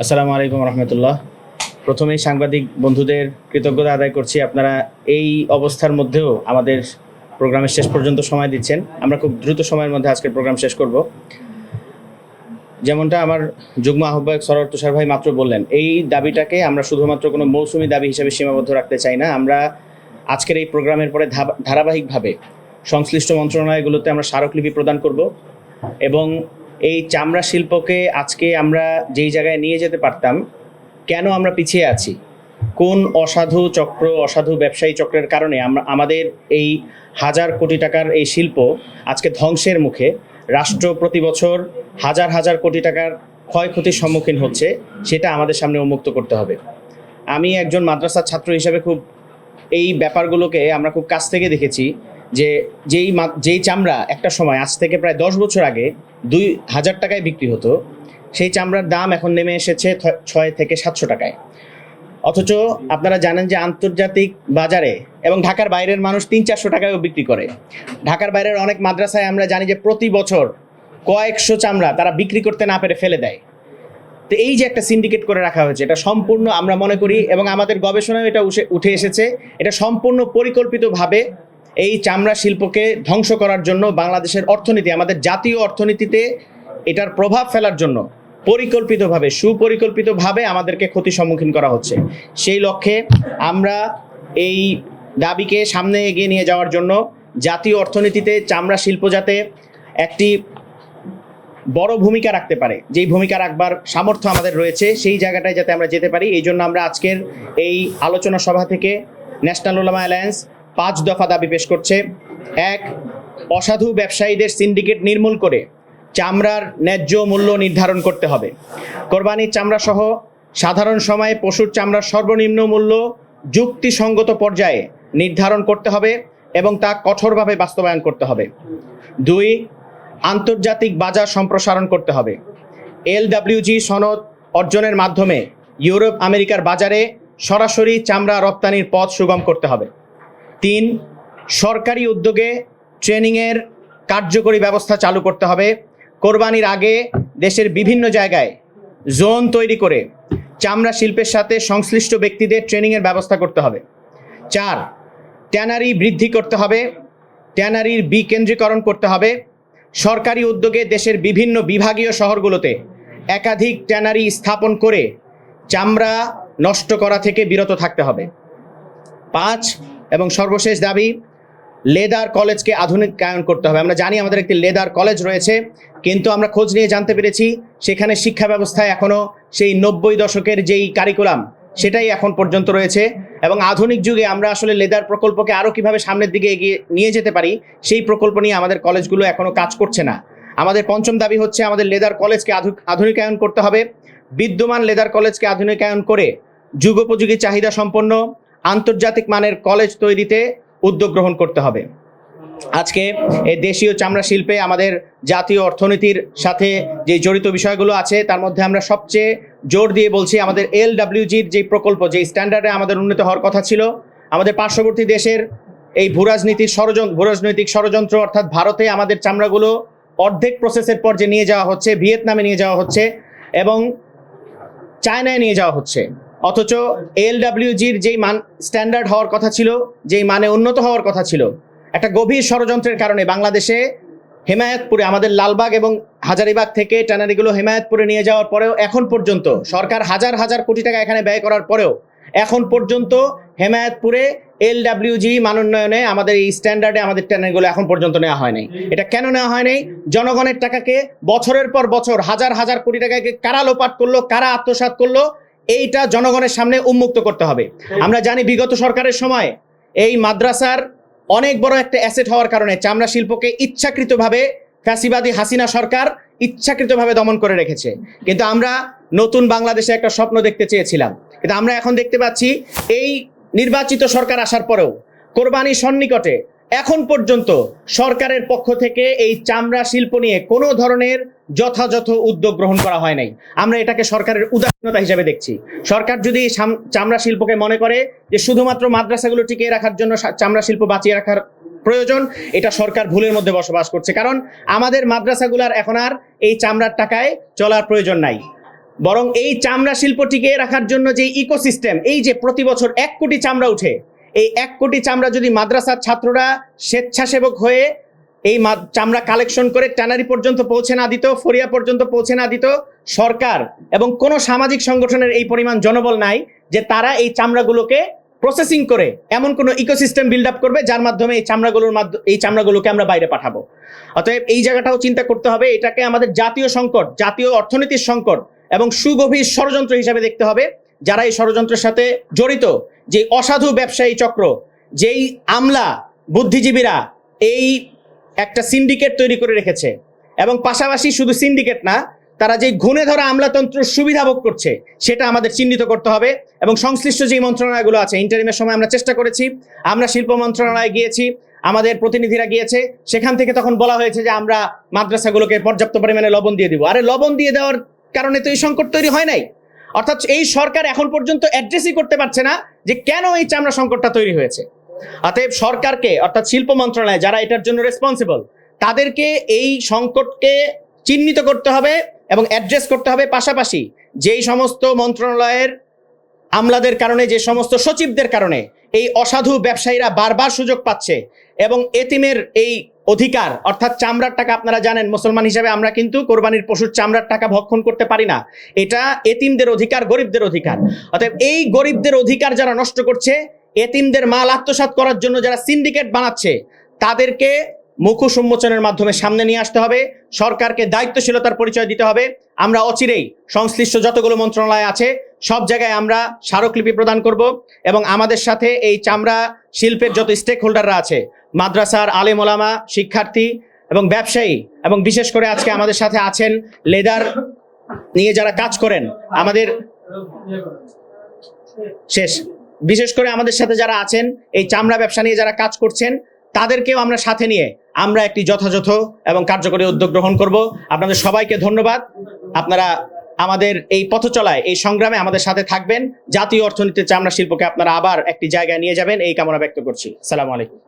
আসসালামু আলাইকুম রহমতুল্লাহ। প্রথমেই সাংবাদিক বন্ধুদের কৃতজ্ঞতা আদায় করছি, আপনারা এই অবস্থার মধ্যেও আমাদের প্রোগ্রামের শেষ পর্যন্ত সময় দিচ্ছেন। আমরা খুব দ্রুত সময়ের মধ্যে আজকের প্রোগ্রাম শেষ করব। যেমনটা আমার যুগ্ম আহ্বায়ক সরোয়ার তুষার ভাই মাত্র বললেন, এই দাবিটাকে আমরা শুধুমাত্র কোনো মৌসুমি দাবি হিসেবে সীমাবদ্ধ রাখতে চাই না। আমরা আজকের এই প্রোগ্রামের পরে ধারাবাহিকভাবে সংশ্লিষ্ট মন্ত্রণালয়গুলোতে আমরা স্মারকলিপি প্রদান করব এবং এই চামড়া শিল্পকে আজকে আমরা যেই জায়গায় নিয়ে যেতে পারতাম, কেন আমরা পিছিয়ে আছি, কোন অসাধু চক্র, অসাধু ব্যবসায়ী চক্রের কারণে আমাদের এই হাজার কোটি টাকার এই শিল্প আজকে ধ্বংসের মুখে, রাষ্ট্র প্রতি বছর হাজার হাজার কোটি টাকার ক্ষয়ক্ষতির সম্মুখীন হচ্ছে, সেটা আমাদের সামনে উন্মুক্ত করতে হবে। আমি একজন মাদ্রাসার ছাত্র হিসাবে খুব এই ব্যাপারগুলোকে আমরা খুব কাছ থেকে দেখেছি যে যেই চামড়া একটা সময়, আজ থেকে প্রায় 10 বছর আগে 2000 টাকায় বিক্রি হতো, সেই চামড়ার দাম এখন নেমে এসেছে 6 থেকে 700 টাকায়। অথচ আপনারা জানেন যে আন্তর্জাতিক বাজারে এবং ঢাকার বাইরের মানুষ 300-400 টাকায়ও বিক্রি করে। ঢাকার বাইরের অনেক মাদ্রাসায় আমরা জানি যে প্রতি বছর কয়েকশো চামড়া তারা বিক্রি করতে না পেরে ফেলে দেয়। তো এই যে একটা সিন্ডিকেট করে রাখা হয়েছে, এটা সম্পূর্ণ, আমরা মনে করি এবং আমাদের গবেষণায় এটা উঠে এসেছে, এটা সম্পূর্ণ পরিকল্পিতভাবে এই চামড়া শিল্পকে ধ্বংস করার জন্য, বাংলাদেশের অর্থনীতি, আমাদের জাতীয় অর্থনীতিতে এটার প্রভাব ফেলার জন্য পরিকল্পিতভাবে, সুপরিকল্পিতভাবে আমাদেরকে ক্ষতির সম্মুখীন করা হচ্ছে। সেই লক্ষ্যে আমরা এই দাবিকে সামনে এগিয়ে নিয়ে যাওয়ার জন্য জাতীয় অর্থনীতিতে চামড়া শিল্প যাতে একটি বড় ভূমিকা রাখতে পারে, যেই ভূমিকা রাখবার সামর্থ্য আমাদের রয়েছে, সেই জায়গাটায় যাতে আমরা যেতে পারি, এই জন্য আমরা আজকের এই আলোচনা সভা থেকে ন্যাশনাল উলামা অ্যালায়েন্স 5 দফা দাবি পেশ করছে। 1, অসাধু ব্যবসায়ীদের সিন্ডিকেট নির্মূল করে চামড়ার ন্যায্য মূল্য নির্ধারণ করতে হবে। কোরবানির চামড়া সহ সাধারণ সময়ে পশুর চামড়ার সর্বনিম্ন মূল্য যুক্তিসঙ্গত পর্যায়ে নির্ধারণ করতে হবে এবং তা কঠোরভাবে বাস্তবায়ন করতে হবে। 2, আন্তর্জাতিক বাজার সম্প্রসারণ করতে হবে। LWG সনদ অর্জনের মাধ্যমে ইউরোপ আমেরিকার বাজারে সরাসরি চামড়া রপ্তানির পথ সুগম করতে হবে। 3, সরকারি উদ্যোগে ট্রেনিংয়ের কার্যকরী ব্যবস্থা চালু করতে হবে। কোরবানির আগে দেশের বিভিন্ন জায়গায় জোন তৈরি করে চামড়া শিল্পের সাথে সংশ্লিষ্ট ব্যক্তিদের ট্রেনিংয়ের ব্যবস্থা করতে হবে। 4, ট্যানারি বৃদ্ধি করতে হবে, ট্যানারির বিকেন্দ্রীকরণ করতে হবে। সরকারি উদ্যোগে দেশের বিভিন্ন বিভাগীয় শহরগুলোতে একাধিক ট্যানারি স্থাপন করে চামড়া নষ্ট করা থেকে বিরত থাকতে হবে। 5 এবং সর্বশেষ দাবি, লেদার কলেজকে আধুনিকায়ন করতে হবে। আমরা জানি আমাদের একটি লেদার কলেজ রয়েছে, কিন্তু আমরা খোঁজ নিয়ে জানতে পেরেছি সেখানে শিক্ষা ব্যবস্থায় এখনও সেই 90 দশকের যেই কারিকুলাম, সেটাই এখন পর্যন্ত রয়েছে। এবং আধুনিক যুগে আমরা আসলে লেদার প্রকল্পকে আরও কীভাবে সামনের দিকে এগিয়ে নিয়ে যেতে পারি, সেই প্রকল্প নিয়ে আমাদের কলেজগুলো এখনও কাজ করছে না। আমাদের 5ম দাবি হচ্ছে, আমাদের লেদার কলেজকে আধুনিকায়ন করতে হবে। বিদ্যমান লেদার কলেজকে আধুনিকায়ন করে যুগোপযোগী চাহিদা সম্পন্ন আন্তর্জাতিক মানের কলেজ তৈরিতে উদ্যোগ গ্রহণ করতে হবে। আজকে এই দেশীয় চামড়া শিল্পে আমাদের জাতীয় অর্থনীতির সাথে যে জড়িত বিষয়গুলো আছে, তার মধ্যে আমরা সবচেয়ে জোর দিয়ে বলছি, আমাদের LWGর যে প্রকল্প, যে স্ট্যান্ডার্ডে আমাদের উন্নীত হওয়ার কথা ছিল, আমাদের পার্শ্ববর্তী দেশের এই ভূরাজনৈতিক ষড়যন্ত্র, অর্থাৎ ভারতে আমাদের চামড়াগুলো অর্ধেক প্রসেসের পর যে নিয়ে যাওয়া হচ্ছে, ভিয়েতনামে নিয়ে যাওয়া হচ্ছে এবং চায়নায় নিয়ে যাওয়া হচ্ছে। অথচ LWGর যেই মান স্ট্যান্ডার্ড হওয়ার কথা ছিল, যেই মানে উন্নত হওয়ার কথা ছিল, একটা গভীর ষড়যন্ত্রের কারণে বাংলাদেশে হেমায়েতপুরে, আমাদের লালবাগ এবং হাজারীবাগ থেকে ট্যানারিগুলো হেমায়েতপুরে নিয়ে যাওয়ার পরেও এখন পর্যন্ত সরকার হাজার হাজার কোটি টাকা এখানে ব্যয় করার পরেও এখন পর্যন্ত হেমায়েতপুরে LWG মানোন্নয়নে আমাদের এই স্ট্যান্ডার্ডে আমাদের ট্যানারিগুলো এখন পর্যন্ত নেওয়া হয় নাই। এটা কেন নেওয়া হয় নাই? জনগণের টাকাকে বছরের পর বছর হাজার হাজার কোটি টাকাকে কারা লোপাট করলো, কারা আত্মসাৎ করলো, এইটা জনগণের সামনে উন্মুক্ত করতে হবে। আমরা জানি বিগত সরকারের সময় এই মাদ্রাসার অনেক বড় একটা অ্যাসেট হওয়ার কারণে চামড়া শিল্পকে ইচ্ছাকৃতভাবে ফ্যাসিবাদী হাসিনা সরকার ইচ্ছাকৃতভাবে দমন করে রেখেছে। কিন্তু আমরা নতুন বাংলাদেশে একটা স্বপ্ন দেখতে চেয়েছিলাম, কিন্তু আমরা এখন দেখতে পাচ্ছি এই নির্বাচিত সরকার আসার পরেও কোরবানির সন্নিকটে এখন পর্যন্ত সরকারের পক্ষ থেকে এই চামড়া শিল্প নিয়ে কোনো ধরনের যথাযথ উদ্যোগ গ্রহণ করা হয় নাই। আমরা এটাকে সরকারের উদাসীনতা হিসেবে দেখছি। সরকার যদি চামড়া শিল্পকে মনে করে যে শুধুমাত্র মাদ্রাসাগুলো টিকিয়ে রাখার জন্য চামড়া শিল্প বাঁচিয়ে রাখার প্রয়োজন, এটা সরকার ভুলের মধ্যে বসবাস করছে। কারণ আমাদের মাদ্রাসাগুলার এখন আর এই চামড়ার টাকায় চলার প্রয়োজন নাই। বরং এই চামড়া শিল্প টিকিয়ে রাখার জন্য যে ইকোসিস্টেম, এই যে প্রতি বছর 1 কোটি চামড়া উঠে, এই 1 কোটি চামড়া যদি মাদ্রাসার ছাত্ররা স্বেচ্ছাসেবক হয়ে এই চামড়া কালেকশন করে ট্যানারি পর্যন্ত পৌঁছে না দিত, ফরিয়া পর্যন্ত পৌঁছে না দিত, সরকার এবং কোনো সামাজিক সংগঠনের এই পরিমাণ জনবল নাই যে তারা এই চামড়াগুলোকে প্রসেসিং করে এমন কোনো ইকোসিস্টেম বিল্ড আপ করবে যার মাধ্যমে এই চামড়াগুলোকে আমরা বাইরে পাঠাবো। অতএব এই জায়গাটাও চিন্তা করতে হবে, এটাকে আমাদের জাতীয় সংকট, জাতীয় অর্থনীতির সংকট এবং সুগভীর ষড়যন্ত্র হিসাবে দেখতে হবে। যারা এই ষড়যন্ত্রের সাথে জড়িত, যে অসাধু ব্যবসায়ী চক্র, যেই আমলা বুদ্ধিজীবীরা এই একটা সিন্ডিকেট তৈরি করে রেখেছে, এবং পাশাপাশি শুধু সিন্ডিকেট না, তারা যে ঘুণে ধরা আমলাতন্ত্র সুবিধা ভোগ করছে সেটা আমাদের চিহ্নিত করতে হবে। এবং সংশ্লিষ্ট যে মন্ত্রণালয়গুলো আছে, ইন্টারিমের সময় আমরা চেষ্টা করেছি, আমরা শিল্প মন্ত্রণালয়ে গিয়েছি, আমাদের প্রতিনিধিরা গিয়েছে, সেখান থেকে তখন বলা হয়েছে যে আমরা মাদ্রাসাগুলোকে পর্যাপ্ত পরিমাণে লবণ দিয়ে দিব। আরে লবণ দিয়ে দেওয়ার কারণে তো এই সংকট তৈরি হয় নাই। অর্থাৎ এই সরকার এখন পর্যন্ত অ্যাড্রেসই করতে পারছে না যে কেন এই চামড়া সংকটটা তৈরি হয়েছে। অতএব সরকারকে, অর্থাৎ শিল্প মন্ত্রণালয় যারা এটার জন্য রেসপন্সিবল, তাদেরকে এই সংকটকে চিহ্নিত করতে হবে এবং অ্যাড্রেস করতে হবে। পাশাপাশি যেই সমস্ত মন্ত্রণালয়ের আমলাদের কারণে, যে সমস্ত সচিবদের কারণে এই অসাধু ব্যবসায়ীরা বারবার সুযোগ পাচ্ছে এবং এতিমের এই অধিকার, অর্থাৎ চামড়ার টাকা, আপনারা জানেন মুসলমান হিসাবে আমরা কিন্তু কোরবানির পশুর চামড়ার টাকা ভক্ষণ করতে পারি না, এটা এতিমদের অধিকার, গরিবদের অধিকার। অতএব এই গরিবদের অধিকার যারা নষ্ট করছে, এতিমদের মাল আত্মসাৎ করার জন্য যারা সিন্ডিকেট বানাচ্ছে, তাদেরকে মুখোশ উন্মোচনের মাধ্যমে সামনে নিয়ে আসতে হবে। সরকারকে দায়িত্বশীলতার পরিচয় দিতে হবে। আমরা অচিরেই সংশ্লিষ্ট যতগুলো মন্ত্রণালয় আছে সব জায়গায় আমরা স্মারকলিপি প্রদান করব এবং আমাদের সাথে এই চামড়া শিল্পের যত স্টেক হোল্ডাররা আছে, মাদ্রাসার আলেম ওলামা, শিক্ষার্থী এবং ব্যবসায়ী, এবং বিশেষ করে আজকে আমাদের সাথে আছেন লেদার নিয়ে যারা কাজ করেন, আমাদের বিশেষ করে আমাদের সাথে যারা আছেন এই চামড়া ব্যবসা নিয়ে যারা কাজ করছেন, তাদেরকেও আমরা সাথে নিয়ে আমরা একটি যথাযথ এবং কার্যকরী উদ্যোগ গ্রহণ করব। আপনাদের সবাইকে ধন্যবাদ। আপনারা আমাদের এই পথ চলায়, এই সংগ্রামে আমাদের সাথে থাকবেন। জাতীয় অর্থনীতির চামড়া শিল্পকে আপনারা আবার একটি জায়গায় নিয়ে যাবেন, এই কামনা ব্যক্ত করছি। আসসালামু আলাইকুম।